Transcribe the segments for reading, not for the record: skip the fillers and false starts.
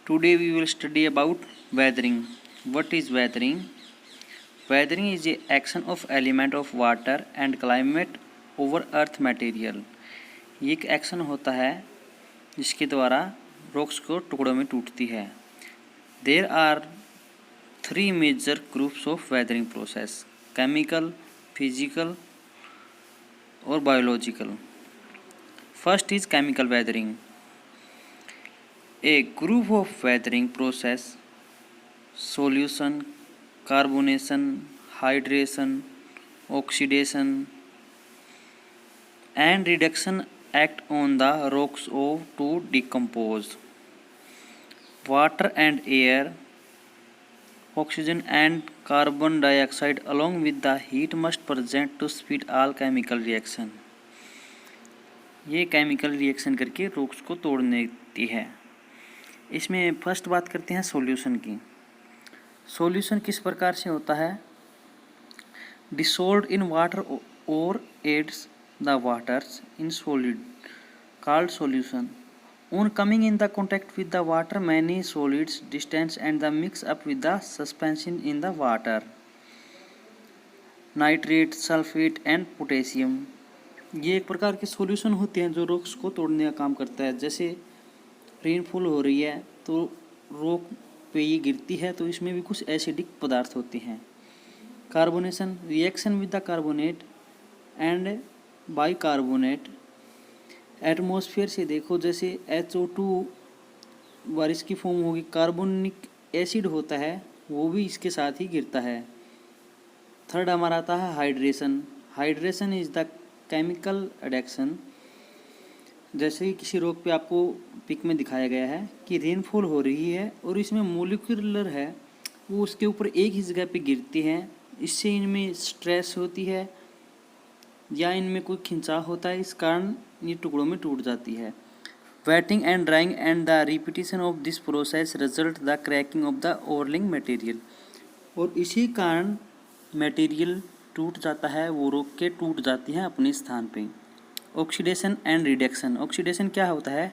Today we will study about weathering. What is weathering? Weathering is the action of element of water and climate over earth material. ये एक action होता है जिसके द्वारा rocks को टुकड़ों में टूटती है. There are three major groups of weathering process: chemical, physical और biological. First is chemical weathering. A group of weathering process: solution, carbonation, hydration, oxidation and reduction act on the rocks to decompose. Water and air, oxygen and carbon dioxide along with the heat must present to speed all chemical reaction. ये chemical reaction करके rocks को तोड़ने देती है. इसमें first बात करते हैं सॉल्यूशन की. सॉल्यूशन किस प्रकार से होता है? डिसॉल्व्ड इन वाटर और adds the waters in solid called solution. On coming in the contact with the water many solids distance and the mix up with the suspension in the water. Nitrate, sulphate and potassium, ये एक प्रकार के solution होते हैं जो rocks को तोड़ने का काम करता है. जैसे रेनफॉल हो रही है तो रॉक पे ये गिरती है तो इसमें भी कुछ एसिडिक पदार्थ होते हैं. Carbonation, reaction with the carbonate and bicarbonate. Atmosphere से देखो जैसे HO2 बारिश की फॉर्म होगी, कार्बोनिक एसिड होता है वो भी इसके साथ ही गिरता है. थर्ड हमारा आता है hydration. Hydration is the chemical addiction. जैसे कि किसी रॉक पे आपको पिक में दिखाया गया है कि रेनफॉल हो रही है और इसमें मोलिकुलर है वो उसके ऊपर एक ही जगह पे गिरती है. इससे इनमें स्ट्रेस होती है या इनमें कोई खिंचाव होता है, इस कारण ये टुकड़ों में टूट जाती है. Wetting and drying and the repetition of this process result the cracking of the overlying material. और इसी कारण मटेरियल टूट जाता है, वो रॉक के टूट जाती हैं अपने स्थान पे. Oxidation and reduction. ऑक्सीडेशन क्या होता है?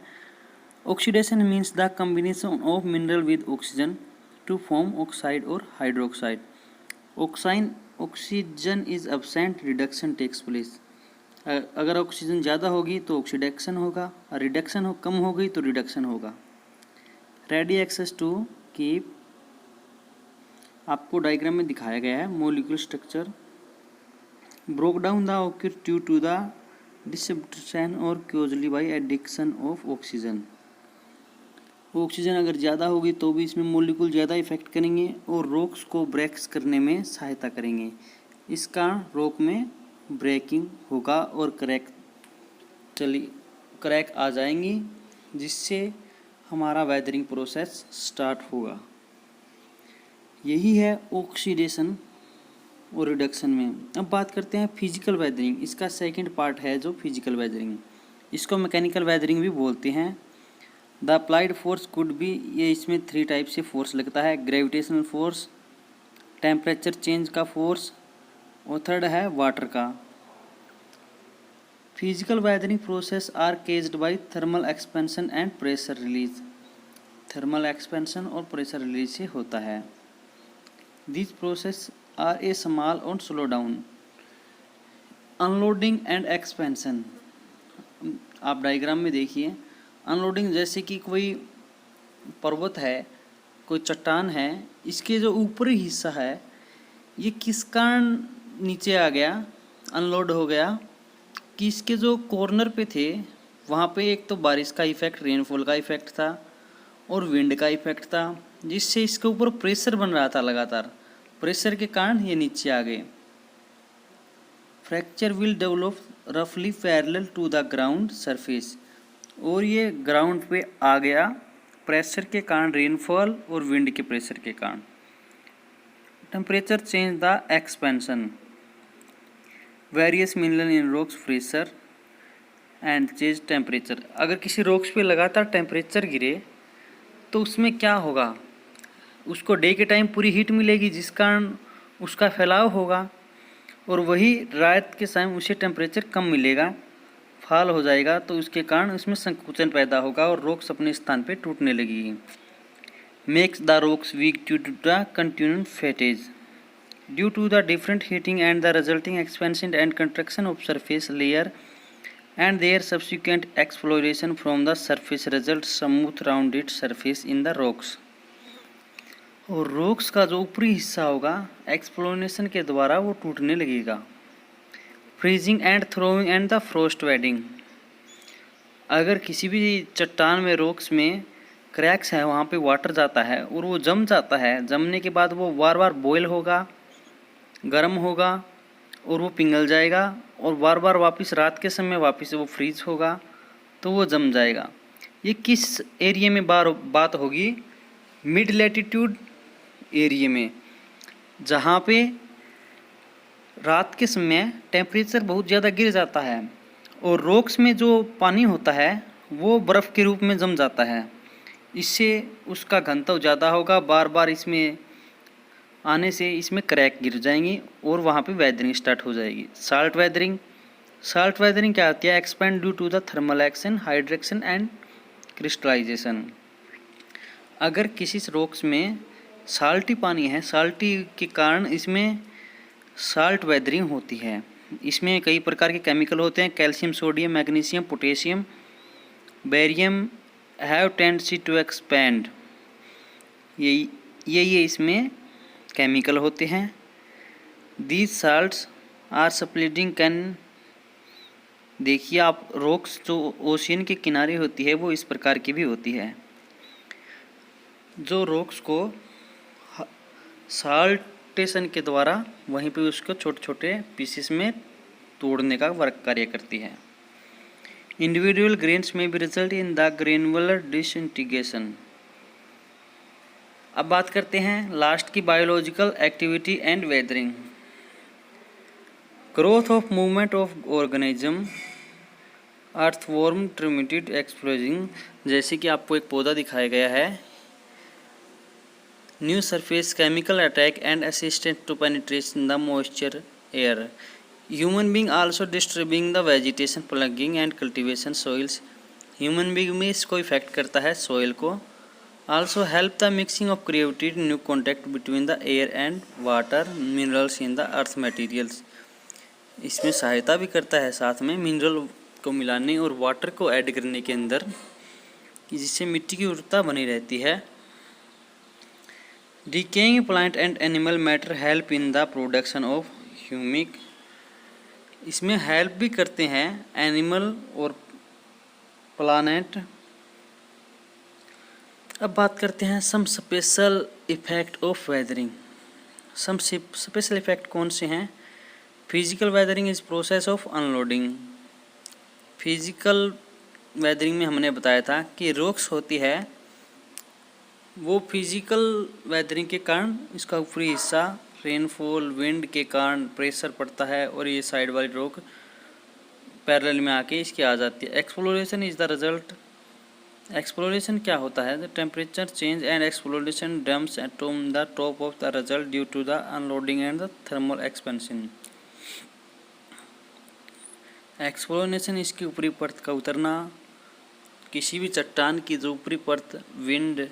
Oxidation means the combination of mineral with oxygen to form oxide और hydroxide. Oxygen is absent, reduction takes place. अगर ऑक्सीजन ज़्यादा होगी तो ऑक्सीडेशन होगा, और रिडक्शन कम हो गई तो रिडक्शन होगा. रेडी एक्सेस टू कीप, आपको डायग्राम में दिखाया गया है molecule structure. Broke down the occur due to the disobstruction और causally by addiction of oxygen. Oxygen अगर ज़्यादा होगी तो भी इसमें मॉलिक्यूल ज़्यादा इफेक्ट करेंगे और रॉक्स को ब्रेक्स करने में सहायता करेंगे. इस कारण रॉक में ब्रेकिंग होगा और क्रैक आ जाएंगी, जिससे हमारा वेदरिंग प्रोसेस स्टार्ट होगा. यही है ऑक्सीडेशन और रिडक्शन में. अब बात करते हैं फिजिकल वेदरिंग. इसका सेकंड पार्ट है जो फिजिकल वेदरिंग. इसको मैकेनिकल वेदरिंग भी बोलते हैं. The applied force could be, ये इसमें 3 टाइप से फोर्स लगता है: ग्रेविटेशनल फोर्स, टेम्परेचर चेंज का फोर्स और थर्ड है वाटर का. Physical weathering process are caused by thermal expansion and pressure release. Thermal expansion और प्रेशर रिलीज से होता है. This process are a small और slow down. Unloading and expansion, आप डायग्राम में देखिए. अनलोडिंग जैसे कि कोई पर्वत है, कोई चट्टान है, इसके जो ऊपरी हिस्सा है ये किस कारण नीचे आ गया, अनलोड हो गया, कि इसके जो कॉर्नर पे थे वहाँ पे एक तो बारिश का इफेक्ट, रेनफॉल का इफेक्ट था और विंड का इफेक्ट था, जिससे इसके ऊपर प्रेशर बन रहा था लगातार. प्रेशर के कारण ये नीचे आ गए. फ्रैक्चर विल डेवलप रफली parallel to the ground surface. और ये ग्राउंड पे आ गया प्रेशर के कारण, रेनफॉल और विंड के प्रेशर के कारण. Temperature change the expansion. Various mineral in rocks pressure and change temperature. अगर किसी रॉक्स पे लगातार टेम्परेचर गिरे तो उसमें क्या होगा, उसको डे के टाइम पूरी हीट मिलेगी जिस कारण उसका फैलाव होगा, और वही रात के टाइम उसे टेम्परेचर कम मिलेगा, फॉल हो जाएगा, तो उसके कारण उसमें संकुचन पैदा होगा और रॉक्स अपने स्थान पे टूटने लगेगी. makes the rocks weak due to the continued fatigue. Due to the different heating and the resulting expansion and contraction of surface layer and their subsequent exploration from the surface results smooth rounded surface in the rocks. और rocks का जो ऊपरी हिस्सा होगा exploration के द्वारा वो टूटने लगेगा. Freezing and throwing and the frost wedding. अगर किसी भी चट्टान में रॉक्स में क्रैक्स है वहाँ पे वाटर जाता है और वो जम जाता है, जमने के बाद वो बार बार बॉयल होगा, गर्म होगा और वो पिघल जाएगा और बार बार वापस रात के समय वापस वो फ्रीज होगा तो वो जम जाएगा. ये किस एरिया में बात होगी? मिड लैटिट्यूड एरिया में, जहाँ पे रात के समय टेम्परेचर बहुत ज़्यादा गिर जाता है और रॉक्स में जो पानी होता है वो बर्फ़ के रूप में जम जाता है. इससे उसका घनत्व ज़्यादा होगा, बार बार इसमें आने से इसमें क्रैक गिर जाएंगी और वहाँ पे वेदरिंग स्टार्ट हो जाएगी. Salt weathering. साल्ट वेदरिंग क्या होती है? Expand due to the thermal action, hydration and crystallisation. अगर किसी रॉक्स में साल्टी पानी है, साल्टी के कारण इसमें साल्ट वेदरिंग होती है. इसमें कई प्रकार के केमिकल होते हैं. Calcium, sodium, magnesium, potassium, barium have tendency to expand. ये इसमें केमिकल होते हैं. These salts are splitting can. देखिए आप, रॉक्स जो ओशियन के किनारे होती है वो इस प्रकार की भी होती है. जो रॉक्स को साल्टेशन के द्वारा वहीं पे उसको छोटे छोटे पीसेस में तोड़ने का वर्क कार्य करती है. इंडिविजुअल ग्रेन्स में भी result in the granular disintegration. अब बात करते हैं लास्ट की, biological activity and weathering. Growth of movement of organism, earthworm, termites exploding. जैसे कि आपको एक पौधा दिखाया गया है. New surface, chemical attack and assistant to penetration the moisture air. Human being also disturbing the vegetation, plugging and cultivation soils. Human being में इसको इफेक्ट करता है सॉइल को. Also help the mixing of created new contact between the air and water, minerals in the earth materials. इसमें सहायता भी करता है साथ में मिनरल को मिलाने और वाटर को ऐड करने के अंदर, जिससे मिट्टी की उर्वरता बनी रहती है. Decaying plant and animal matter help in the production of humic. इसमें हेल्प भी करते हैं एनिमल और प्लानेट. अब बात करते हैं some special effect of weathering. Some special effect कौन से हैं? Physical weathering is process of unloading. Physical weathering में हमने बताया था कि रॉक्स होती है, वो फिजिकल वेदरिंग के कारण इसका ऊपरी हिस्सा रेनफॉल, विंड के कारण प्रेशर पड़ता है और ये साइड वाली रॉक पैरेलल में आके इसकी आ जाती है. Exploration is the result. Exploration क्या होता है? The temperature change and exploration dumps atom the top of the result due to the unloading and the thermal expansion. Exploration इसकी ऊपरी परत का उतरना, किसी भी चट्टान की जो ऊपरी परत विंड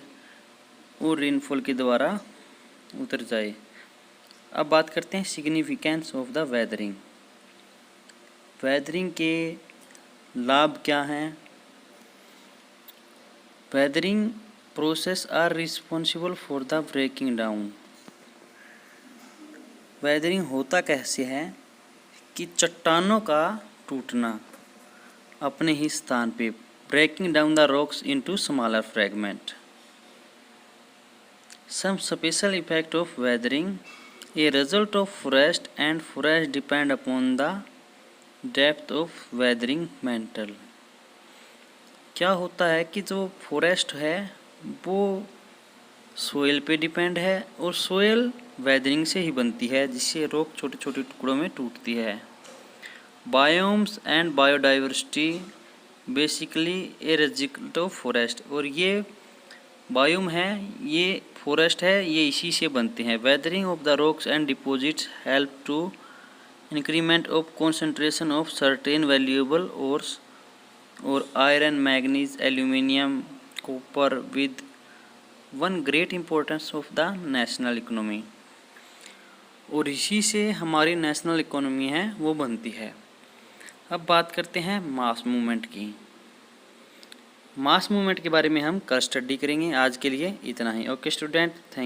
और रेनफॉल के द्वारा उतर जाए. अब बात करते हैं significance of the weathering. Weathering के लाभ क्या हैं? Weathering process are responsible for the breaking down. Weathering होता कैसे है कि चट्टानों का टूटना अपने ही स्थान पे, breaking down the rocks into smaller fragment. Some special effect of weathering, a result of forest and forest depend upon the depth of weathering mantle. क्या होता है कि जो फॉरेस्ट है वो सोयल पे डिपेंड है और सोयल वेदरिंग से ही बनती है, जिससे रॉक छोटे छोटे टुकड़ों में टूटती है. Biomes and biodiversity basically a result of forest. और ये बायोम है, ये फॉरेस्ट है, ये इसी से बनते हैं. Weathering of the rocks and deposits help to increment of concentration of certain valuable ores और iron, manganese, aluminium, copper with one great importance of the national economy. और इसी से हमारी नेशनल इकोनॉमी है वो बनती है। अब बात करते हैं मास मूवमेंट की। मास मूवमेंट के बारे में हम कल स्टडी करेंगे। आज के लिए इतना ही। Okay student, thank